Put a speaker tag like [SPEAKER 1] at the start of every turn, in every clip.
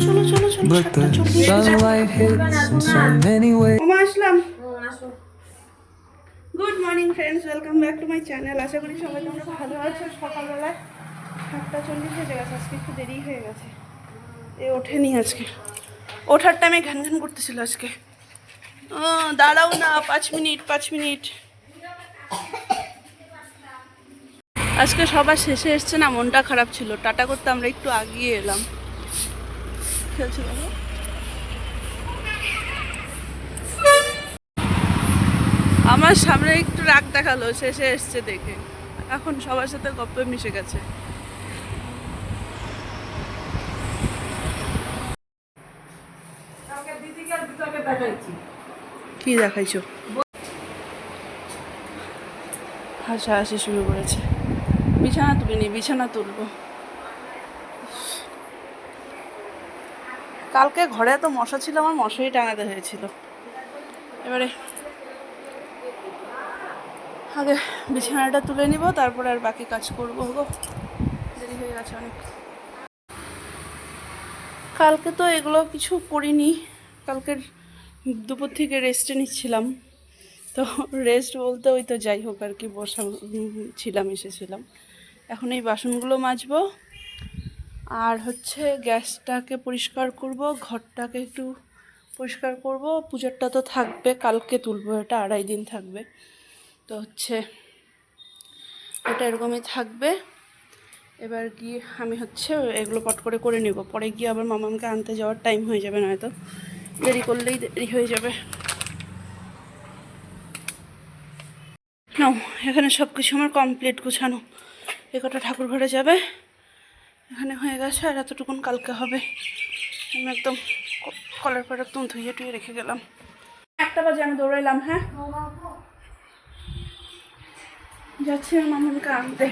[SPEAKER 1] চলো চলো চলো
[SPEAKER 2] but the sunlight hits in so many ways.
[SPEAKER 1] ওমা আসলাম। Good morning friends, welcome back to my channel. আশা করি সবাই তোমরা ভালো আছো। সকালবেলায় 7:40 বেজে গেছে, আজকে একটু দেরি হয়ে গেছে। ওঠেনি আজকে, ওঠার টাইমে ঘ্যান ঘ্যান করতেছিল আজকে। দাঁড়াও না, 5 মিনিট। আজকে সবার শেষে এসছে না, মনটা খারাপ ছিল। টাটা করতে আমরা একটু আগিয়ে এলাম। খেলছিল আমার সামনে, একটু রাগ দেখালো শেষে এসছে দেখে। এখন সবার সাথে গপ্পে মিশে গেছে। কি দেখাইছো? হাসাহাসি শুরু করেছে। বিছানা তুলিনি, বিছানা তুলবো। কালকে ঘরে এত মশা ছিল, আমার মশারি টাঙাতে হয়েছিল। এবারে আগে বিছানাটা তুলে নিব, তারপরে আর বাকি কাজ করবো। গো দেরি হয়ে গেছে অনেক। কালকে তো এগুলো কিছু করিনি, কালকে দুপুর থেকে রেস্টে নিচ্ছিলাম। তো রেস্ট বলতে ওই তো যাই হোক আর কি, এসেছিলাম। এখন এই বাসনগুলো মাজবো, আর হচ্ছে গ্যাসটাকে পরিষ্কার করব, ঘরটাকে একটু পরিষ্কার করব। পুজোরটা তো থাকবে, কালকে তুলবো, এটা 2.5 দিন থাকবে। তো হচ্ছে এটা এরকমই থাকবে। এবার গিয়ে আমি হচ্ছে এগুলো পট করে নিব, পরে গিয়ে আবার মামাকে আনতে যাওয়ার টাইম হয়ে যাবে, নয়তো দেরি করলেই দেরি হয়ে যাবে। নাও, এখানে সব কিছু আমার কমপ্লিট গুছানো। কটা ঠাকুর ঘরে যাবে, এখানে হয়ে গেছে, আর এতটুকুন কালকে হবে। আমি একদম কলার পর একদম ধুয়ে টুয়ে রেখে গেলাম। 1টা বাজে আমি দৌড়াইলাম। হ্যাঁ, যাচ্ছি আমার মামাকে আনতে।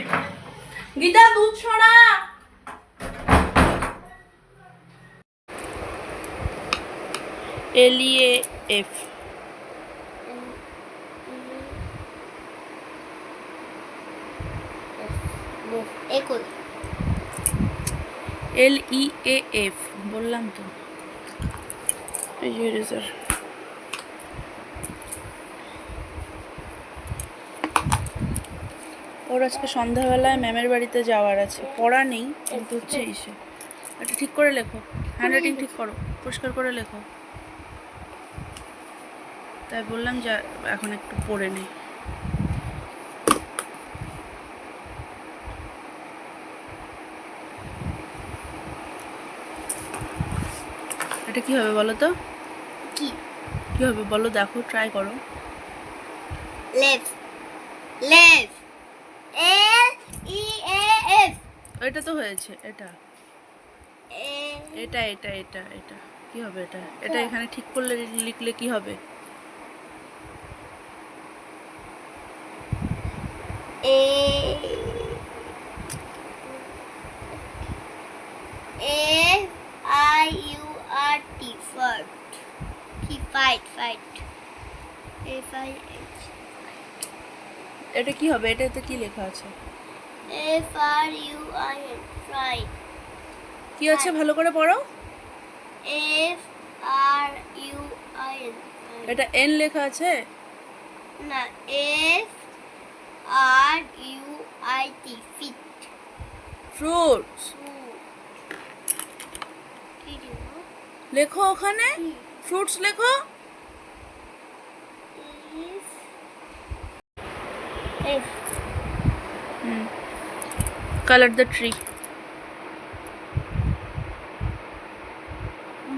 [SPEAKER 1] গীতা, দুধ ছড়া। LEAF LEAF বললাম তো। এই যে রেজার। ওর আজকে সন্ধ্যাবেলায় ম্যামের বাড়িতে যাওয়ার আছে, পড়া নেই কিন্তু হচ্ছে এসে। এটা ঠিক করে লেখো, হ্যান্ডরাইটিং ঠিক করো, পরিষ্কার করে লেখো। তাই বললাম যে এখন একটু পড়ে নেই। এটা কি হবে বলো তো? কি হবে বলো, দেখো, ট্রাই করো।
[SPEAKER 3] Left LEAF।
[SPEAKER 1] এটা তো হয়েছে। এটা এটা এটা এটা এটা কি হবে? এটা এখানে ঠিক করলে লিখলে কি হবে?
[SPEAKER 3] FIURT fight। কি ফাইট? FIH।
[SPEAKER 1] এটা কি হবে? এটাতে কি লেখা আছে?
[SPEAKER 3] FRUIN fight।
[SPEAKER 1] কি আছে ভালো করে পড়ো।
[SPEAKER 3] FRUIN।
[SPEAKER 1] এটা এন লেখা আছে
[SPEAKER 3] না, FRUIT ফিট।
[SPEAKER 1] ফ্রুটস লেখো, ওখানে ফ্রুটস লেখো। Colour the tree.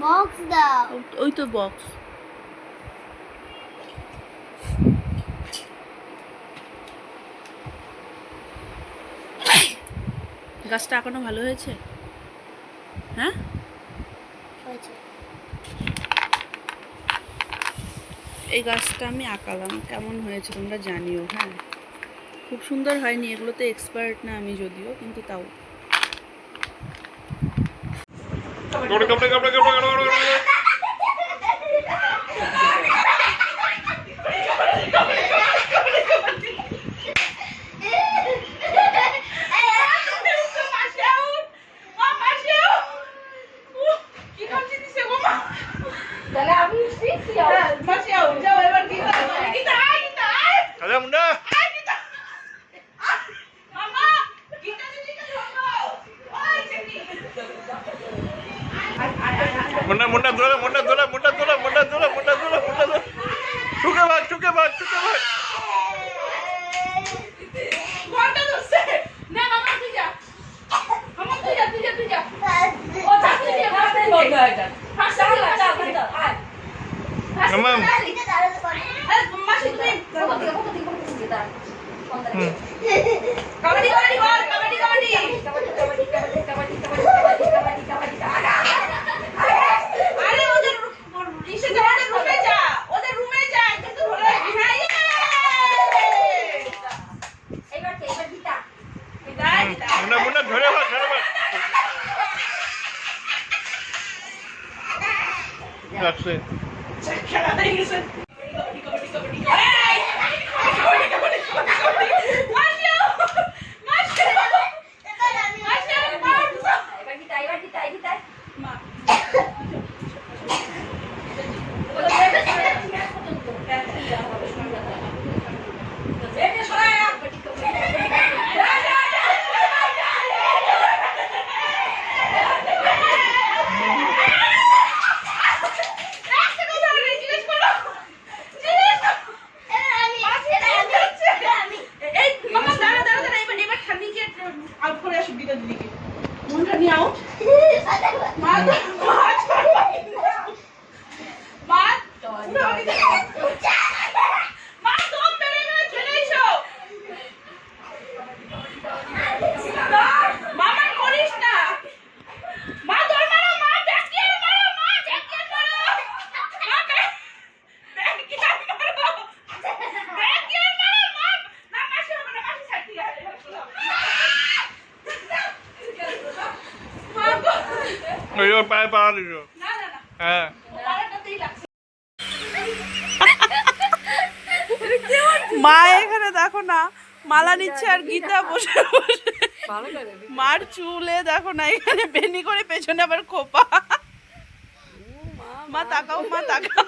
[SPEAKER 3] বক্স দাও।
[SPEAKER 1] ওই তো বক্স। গাছটা এখনো ভালো হয়েছে? হ্যাঁ, এই গাছটা আমি আঁকালাম, কেমন হয়েছে তোমরা জানিও। হ্যাঁ, খুব সুন্দর হয়নি, এগুলোতে এক্সপার্ট না আমি যদিও, কিন্তু তাও।
[SPEAKER 4] আরে মুন্ডা মুন্ডা মুন্ডা ধরে মুন্ডা ধরে মুন্ডা ধরে মুন্ডা ধরে মুন্ডা ধরে মুন্ডা ধরে চুকে ভাগ চুকে ভাগ চুকে ভাগ মামা মুন্ডা মুন্ডা ধরে ভাগ ধরে ভাগ রাখছে ওই পায়ে পা দিল হ্যাঁ
[SPEAKER 1] মা এখানে দেখো না মালা নিচ্ছে আর গীতা বসে বসে মার চুলে দেখো না এখানে বেনি করে পেছনে আবার খোপা মা তাকাও মা তাকাও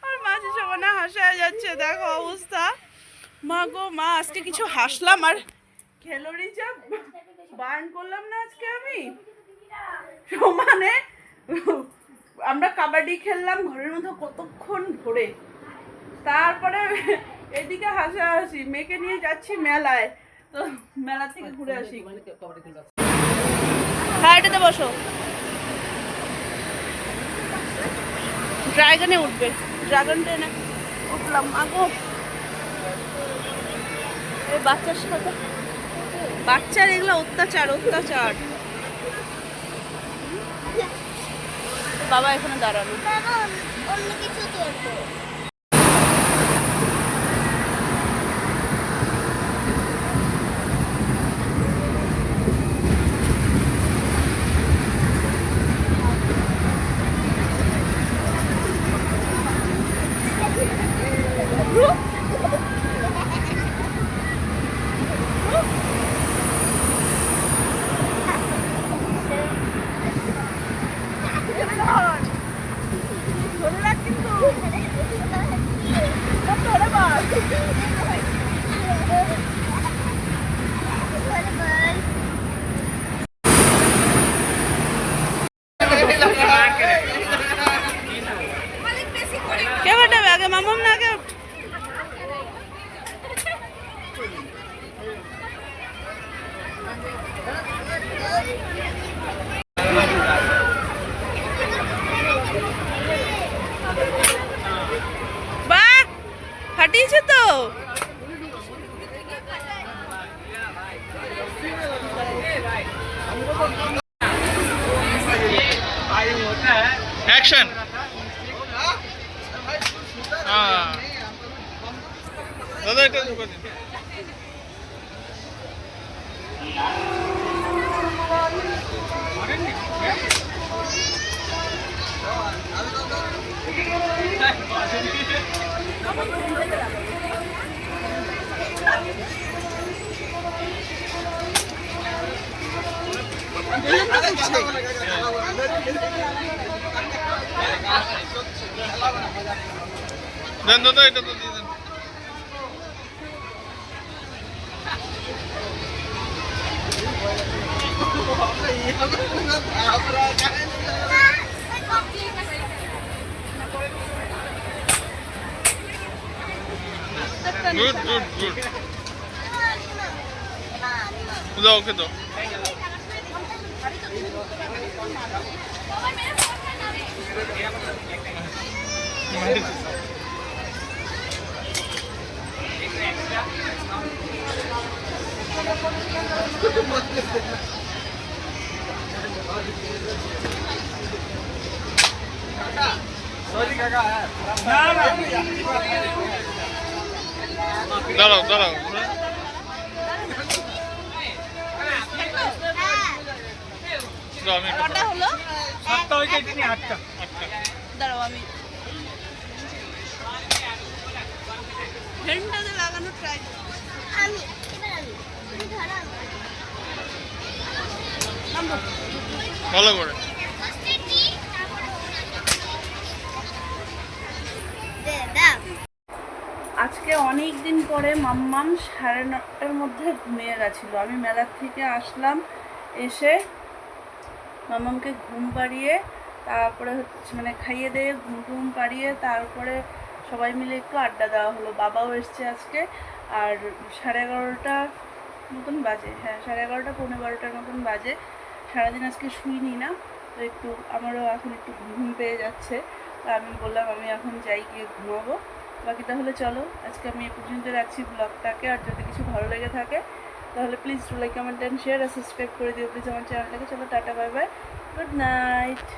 [SPEAKER 1] আর মাঝে সময় না হাসা যাচ্ছে দেখো অবস্থা মা গো মা আজকে কিছু হাসলাম আর ক্যালোরি যা বার্ন করলাম না আজকে আমি মানে আমরা কাবাডি খেললাম ঘরের মধ্যে কতক্ষণ ধরে তারপরে এদিকে হাসাহাসি মেয়েকে নিয়ে যাচ্ছি মেলায় তো মেলা থেকে ঘুরে আসি হ্যাঁ এটাতে বসো ড্রাগনে উঠবে ড্রাগন ট্রেনে উঠলাম আগো এই বাচ্চার সাথে বাচ্চার এগুলো অত্যাচার অত্যাচার বাবা এখানে দাঁড়ানো
[SPEAKER 3] অন্য কিছু করবো
[SPEAKER 1] কে ওঠাবে আগে মামুন না আগে বাহ ফাটিয়েছে তো
[SPEAKER 4] অ্যাকশন দাদা এটা ঢুকে দিন
[SPEAKER 1] দুজন তো চলছে।
[SPEAKER 4] দেন দাদা, এটা তো দিয়ে দেন। গুড গুড গুড, দাও ওকে দাও। দাঁড়াও দাঁড়াও, দাও, আমি
[SPEAKER 1] কটা হলো?
[SPEAKER 4] আটটা।
[SPEAKER 1] দাঁড়াও আমি হেডটাতে লাগানো ট্রাই করছি।
[SPEAKER 3] আমি এবার আমি তুমি ধরো
[SPEAKER 1] নামবো।
[SPEAKER 4] ভালো করে।
[SPEAKER 3] ফার্স্টে কি দে দাও।
[SPEAKER 1] আজকে অনেক দিন পরে মাম্মাম 9:30টার মধ্যে ঘুমিয়ে গেছিলো। আমি মেলার থেকে আসলাম, এসে মাম্মামকে ঘুম পাড়িয়ে তারপরে হচ্ছে মানে খাইয়ে দিয়ে ঘুম পাড়িয়ে তারপরে সবাই মিলে একটু আড্ডা দেওয়া হলো। বাবাও এসছে আজকে। আর 11:30 মতন বাজে, হ্যাঁ 11:30 পৌনে 12টার মতন বাজে। সারাদিন আজকে শুইনি না, তো একটু আমারও এখন একটু ঘুম পেয়ে যাচ্ছে। তো আমি বললাম আমি এখন যাই, গিয়ে ঘুমাবো। বাকি তাহলে চলো আজকে আমি এই পর্যন্ত রাখছি ব্লগটাকে। আর যদি কিছু ভালো লেগে থাকে তাহলে please like comment and share আর সাবস্ক্রাইব করে দিও প্লিজ আমার চ্যানেলটাকে। চলো টাটা, বাই বাই, গুড নাইট।